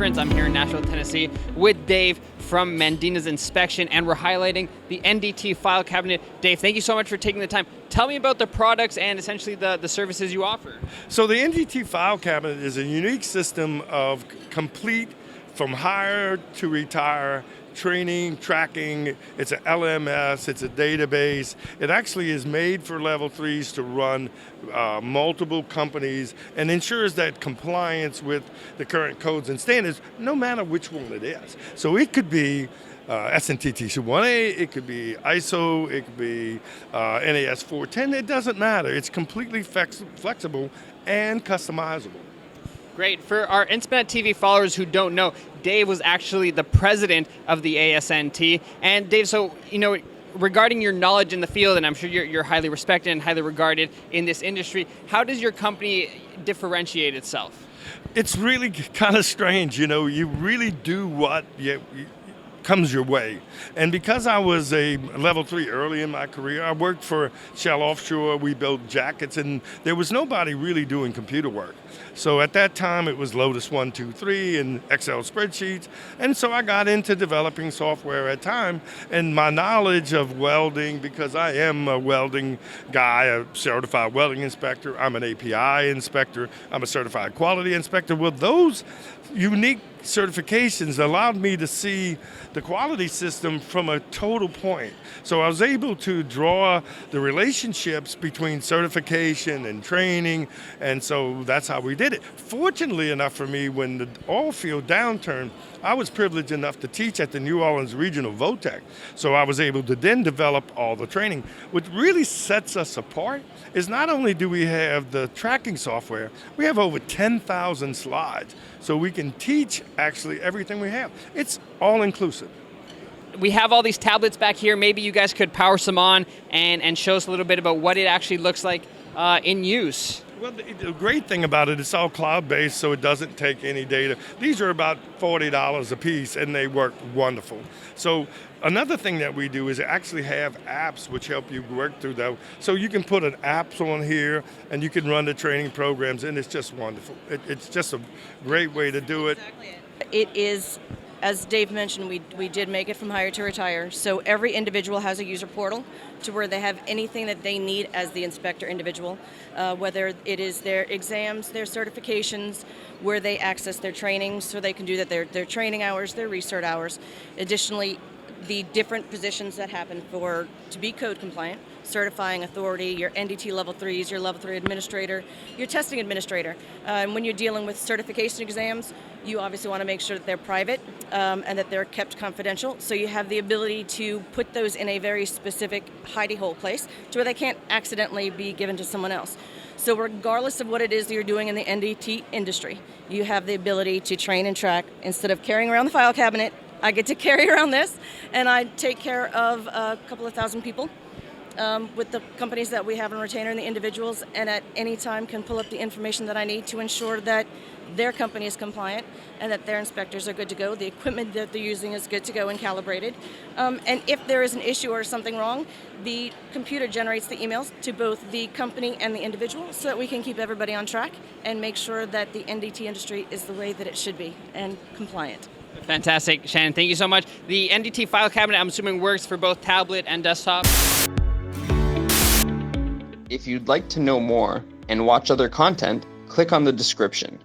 Conference. I'm here in Nashville, Tennessee with Dave from Mandinas Inspection, and we're highlighting the NDT file cabinet. Dave, thank you so much for taking the time. Tell me about the products and essentially the services you offer. So the NDT file cabinet is a unique system of complete from hire to retire training, tracking. It's an LMS, it's a database. It actually is made for level 3s to run multiple companies and ensures that compliance with the current codes and standards, no matter which one it is. So it could be ASNT 1A, it could be ISO, it could be NAS 410, it doesn't matter. It's completely flexible and customizable. Great. For our Inspenet TV followers who don't know, Dave was actually the president of the ASNT. And Dave, so, regarding your knowledge in the field, and I'm sure you're highly respected and highly regarded in this industry, how does your company differentiate itself? It's really kind of strange, you really do what comes your way. And because I was a level 3 early in my career, I worked for Shell Offshore, we built jackets, and there was nobody really doing computer work. So at that time it was Lotus 1, 2, 3 and Excel spreadsheets. And so I got into developing software at time, and my knowledge of welding, because I am a welding guy, a certified welding inspector, I'm an API inspector, I'm a certified quality inspector. Well, those unique certifications allowed me to see the quality system from a total point. So I was able to draw the relationships between certification and training, and so that's how we did it. Fortunately enough for me, when the oil field downturn, I was privileged enough to teach at the New Orleans Regional VOTEC. So I was able to then develop all the training. What really sets us apart is not only do we have the tracking software, we have over 10,000 slides. So we can teach actually everything we have. It's all inclusive. We have all these tablets back here. Maybe you guys could power some on and show us a little bit about what it actually looks like in use. Well, the great thing about it, it's all cloud-based, so it doesn't take any data. These are about $40 a piece, and they work wonderful. So another thing that we do is actually have apps which help you work through that. So you can put an apps on here, and you can run the training programs, and it's just wonderful. It's just a great way to do it. Exactly. It is, as Dave mentioned, we did make it from hire to retire. So every individual has a user portal to where they have anything that they need as the inspector individual, whether it is their exams, their certifications, where they access their training, so they can do that, their training hours, their recert hours. Additionally, the different positions that happen to be code compliant, certifying authority, your NDT level 3s, your level 3 administrator, your testing administrator. And when you're dealing with certification exams, you obviously want to make sure that they're private and that they're kept confidential. So you have the ability to put those in a very specific hidey hole place to where they can't accidentally be given to someone else. So regardless of what it is that you're doing in the NDT industry, you have the ability to train and track. Instead of carrying around the file cabinet, I get to carry around this, and I take care of a couple of thousand people with the companies that we have in retainer and the individuals, and at any time can pull up the information that I need to ensure that their company is compliant and that their inspectors are good to go, the equipment that they're using is good to go and calibrated. And if there is an issue or something wrong, the computer generates the emails to both the company and the individual so that we can keep everybody on track and make sure that the NDT industry is the way that it should be and compliant. Fantastic, Shannon. Thank you so much. The NDT file cabinet, I'm assuming, works for both tablet and desktop. If you'd like to know more and watch other content, click on the description.